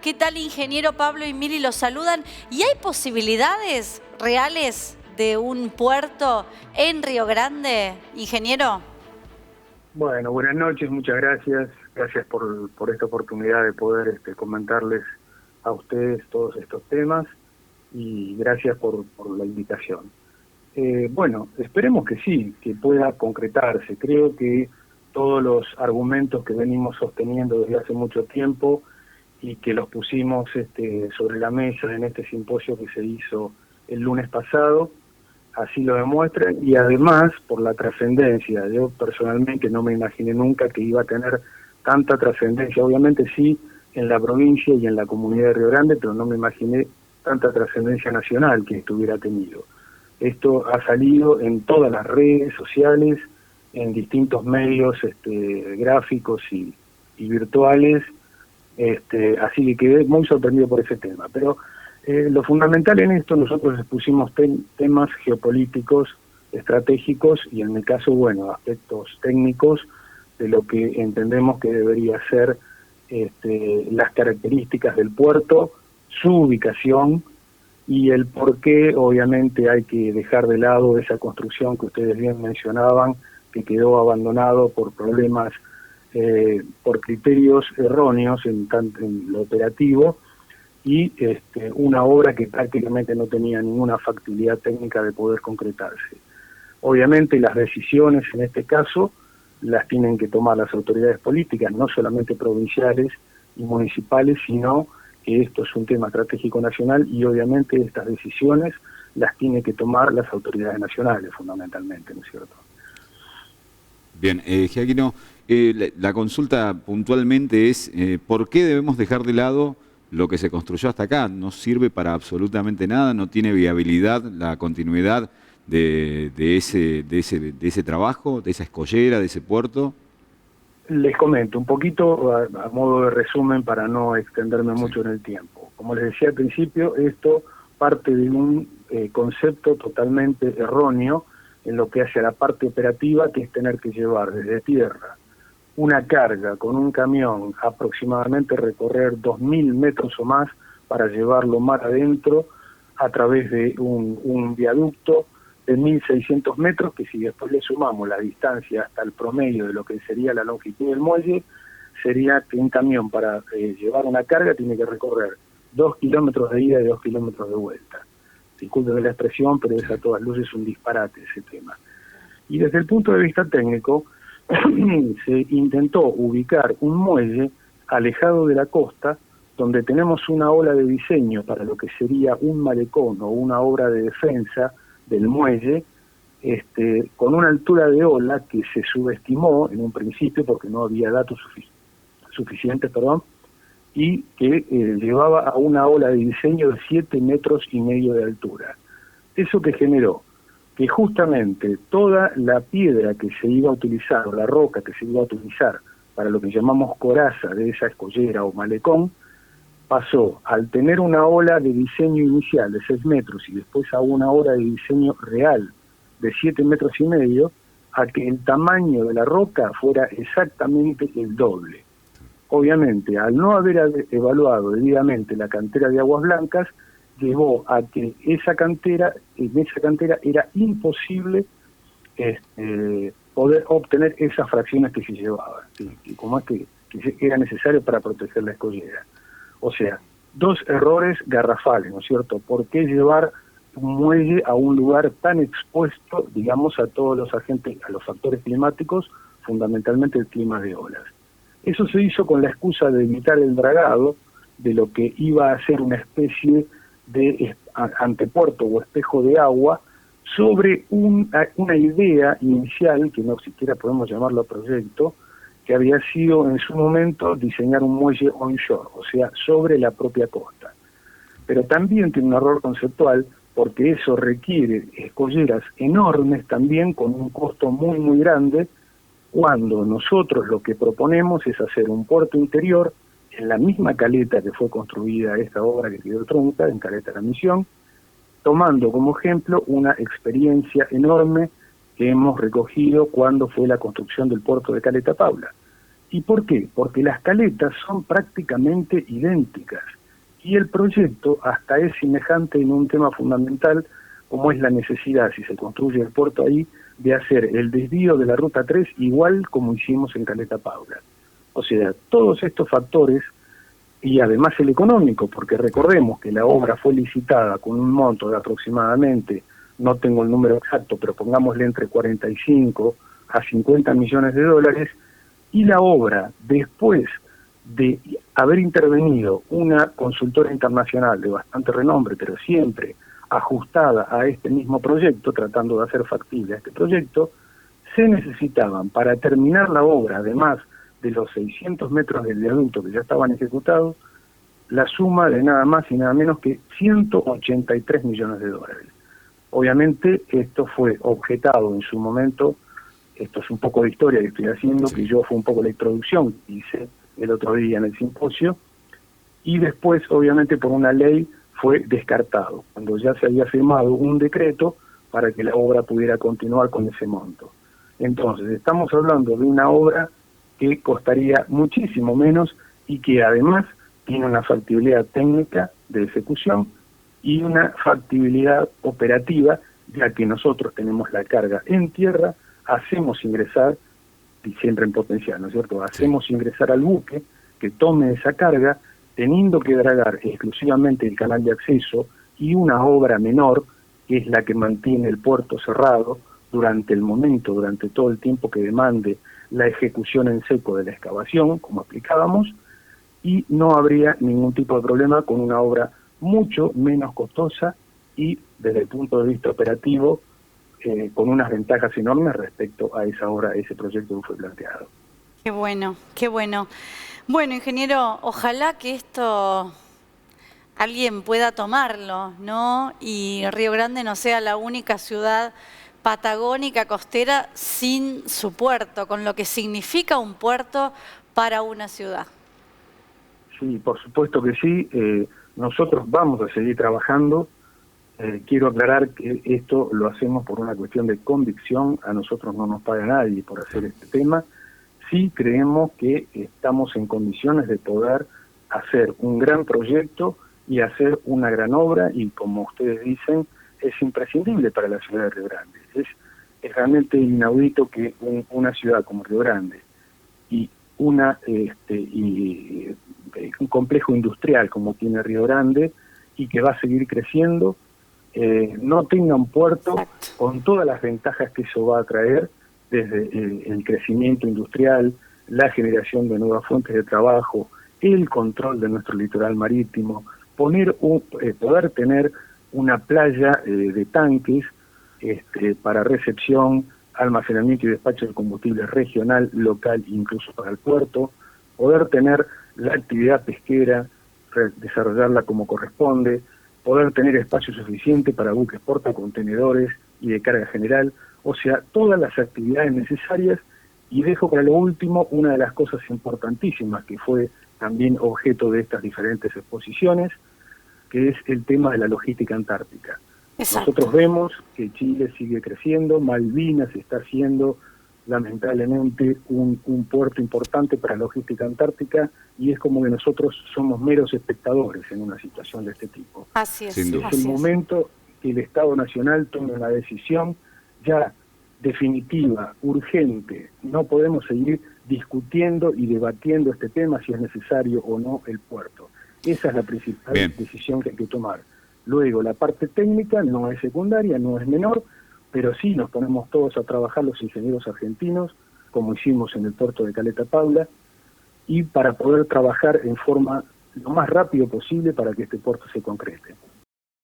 ¿Qué tal, ingeniero? Pablo y Mili los saludan. ¿Y hay posibilidades reales de un puerto en Río Grande, ingeniero? Bueno, buenas noches, muchas gracias. Gracias por esta oportunidad de poder comentarles a ustedes todos estos temas y gracias por la invitación. Bueno, esperemos que sí, que pueda concretarse. Creo que todos los argumentos que venimos sosteniendo desde hace mucho tiempo y que los pusimos sobre la mesa en este simposio que se hizo el lunes pasado, así lo demuestran, y además por la trascendencia. Yo personalmente no me imaginé nunca que iba a tener tanta trascendencia, obviamente sí en la provincia y en la comunidad de Río Grande, pero no me imaginé tanta trascendencia nacional que esto hubiera tenido. Esto ha salido en todas las redes sociales, en distintos medios gráficos y virtuales, así que quedé muy sorprendido por ese tema. Pero lo fundamental en esto, nosotros les pusimos temas geopolíticos, estratégicos y en mi caso, bueno, aspectos técnicos de lo que entendemos que debería ser las características del puerto, su ubicación y el por qué obviamente hay que dejar de lado esa construcción que ustedes bien mencionaban, que quedó abandonado por problemas, por criterios erróneos en lo operativo, y una obra que prácticamente no tenía ninguna factibilidad técnica de poder concretarse. Obviamente las decisiones en este caso las tienen que tomar las autoridades políticas, no solamente provinciales y municipales, sino que esto es un tema estratégico nacional y obviamente estas decisiones las tienen que tomar las autoridades nacionales fundamentalmente, ¿no es cierto? Bien, Giaquino, la consulta puntualmente es ¿por qué debemos dejar de lado lo que se construyó hasta acá? No sirve para absolutamente nada, no tiene viabilidad la continuidad de ese trabajo, de esa escollera, de ese puerto. Les comento un poquito a modo de resumen para no extenderme mucho en el tiempo. Como les decía al principio, esto parte de un concepto totalmente erróneo en lo que hace a la parte operativa, que es tener que llevar desde tierra una carga con un camión, aproximadamente recorrer 2.000 metros o más para llevarlo mar adentro a través de un viaducto de 1.600 metros, que si después le sumamos la distancia hasta el promedio de lo que sería la longitud del muelle, sería que un camión para llevar una carga tiene que recorrer 2 kilómetros de ida y 2 kilómetros de vuelta. Discúlpenme la expresión, pero es a todas luces un disparate ese tema. Y desde el punto de vista técnico, se intentó ubicar un muelle alejado de la costa, donde tenemos una ola de diseño para lo que sería un malecón o una obra de defensa del muelle, con una altura de ola que se subestimó en un principio porque no había datos suficientes, y que llevaba a una ola de diseño de 7,5 metros de altura. Eso que generó que justamente toda la piedra que se iba a utilizar, o la roca que se iba a utilizar para lo que llamamos coraza de esa escollera o malecón, pasó al tener una ola de diseño inicial de 6 metros y después a una ola de diseño real de 7,5 metros, a que el tamaño de la roca fuera exactamente el doble. Obviamente, al no haber evaluado debidamente la cantera de Aguas Blancas, llevó a que en esa cantera era imposible poder obtener esas fracciones que se llevaban, que era necesario para proteger la escollera. O sea, dos errores garrafales, ¿no es cierto? ¿Por qué llevar un muelle a un lugar tan expuesto, digamos, a todos los agentes, a los factores climáticos, fundamentalmente el clima de olas? Eso se hizo con la excusa de evitar el dragado de lo que iba a ser una especie de antepuerto o espejo de agua sobre una idea inicial, que no siquiera podemos llamarlo proyecto, que había sido en su momento diseñar un muelle onshore, o sea, sobre la propia costa. Pero también tiene un error conceptual, porque eso requiere escolleras enormes también, con un costo muy, muy grande, cuando nosotros lo que proponemos es hacer un puerto interior en la misma caleta que fue construida esta obra que quedó trunca, en Caleta La Misión, tomando como ejemplo una experiencia enorme que hemos recogido cuando fue la construcción del puerto de Caleta Paula. ¿Y por qué? Porque las caletas son prácticamente idénticas y el proyecto hasta es semejante en un tema fundamental como es la necesidad, si se construye el puerto ahí, de hacer el desvío de la Ruta 3 igual como hicimos en Caleta Paula. O sea, todos estos factores, y además el económico, porque recordemos que la obra fue licitada con un monto de aproximadamente, no tengo el número exacto, pero pongámosle entre 45 a 50 millones de dólares, y la obra, después de haber intervenido una consultora internacional de bastante renombre, pero siempre ajustada a este mismo proyecto, tratando de hacer factible este proyecto, se necesitaban para terminar la obra, además de los 600 metros del viaducto que ya estaban ejecutados, la suma de nada más y nada menos que 183 millones de dólares. Obviamente esto fue objetado en su momento, esto es un poco de historia que estoy haciendo, que yo fue un poco la introducción que hice el otro día en el simposio, y después obviamente por una ley fue descartado, cuando ya se había firmado un decreto para que la obra pudiera continuar con ese monto. Entonces, estamos hablando de una obra que costaría muchísimo menos y que además tiene una factibilidad técnica de ejecución y una factibilidad operativa, ya que nosotros tenemos la carga en tierra, hacemos ingresar, y siempre en potencial, ¿no es cierto? Hacemos ingresar al buque que tome esa carga, teniendo que dragar exclusivamente el canal de acceso y una obra menor, que es la que mantiene el puerto cerrado durante el momento, durante todo el tiempo que demande la ejecución en seco de la excavación, como explicábamos, y no habría ningún tipo de problema con una obra mucho menos costosa y desde el punto de vista operativo con unas ventajas enormes respecto a esa obra, a ese proyecto que fue planteado. Qué bueno, qué bueno. Bueno, ingeniero, ojalá que esto alguien pueda tomarlo, ¿no? Y Río Grande no sea la única ciudad patagónica costera sin su puerto, con lo que significa un puerto para una ciudad. Sí, por supuesto que sí. Nosotros vamos a seguir trabajando. Quiero aclarar que esto lo hacemos por una cuestión de convicción. A nosotros no nos paga nadie por hacer este tema. Sí creemos que estamos en condiciones de poder hacer un gran proyecto y hacer una gran obra, y como ustedes dicen, es imprescindible para la ciudad de Río Grande. Es realmente inaudito que una ciudad como Río Grande y un complejo industrial como tiene Río Grande y que va a seguir creciendo, no tenga un puerto con todas las ventajas que eso va a traer, desde el crecimiento industrial, la generación de nuevas fuentes de trabajo, el control de nuestro litoral marítimo, poder tener una playa de tanques para recepción, almacenamiento y despacho de combustible regional, local, incluso para el puerto, poder tener la actividad pesquera, desarrollarla como corresponde, poder tener espacio suficiente para buques portacontenedores y de carga general, o sea, todas las actividades necesarias. Y dejo para lo último una de las cosas importantísimas que fue también objeto de estas diferentes exposiciones, que es el tema de la logística antártica. Exacto. Nosotros vemos que Chile sigue creciendo, Malvinas está siendo lamentablemente un puerto importante para la logística antártica, y es como que nosotros somos meros espectadores en una situación de este tipo. Así es. Sin duda. Es el momento que el Estado Nacional tome una decisión ya definitiva, urgente. No podemos seguir discutiendo y debatiendo este tema, si es necesario o no el puerto. Esa es la principal decisión que hay que tomar. Luego, la parte técnica no es secundaria, no es menor, pero sí nos ponemos todos a trabajar los ingenieros argentinos, como hicimos en el puerto de Caleta Paula, y para poder trabajar en forma lo más rápido posible para que este puerto se concrete.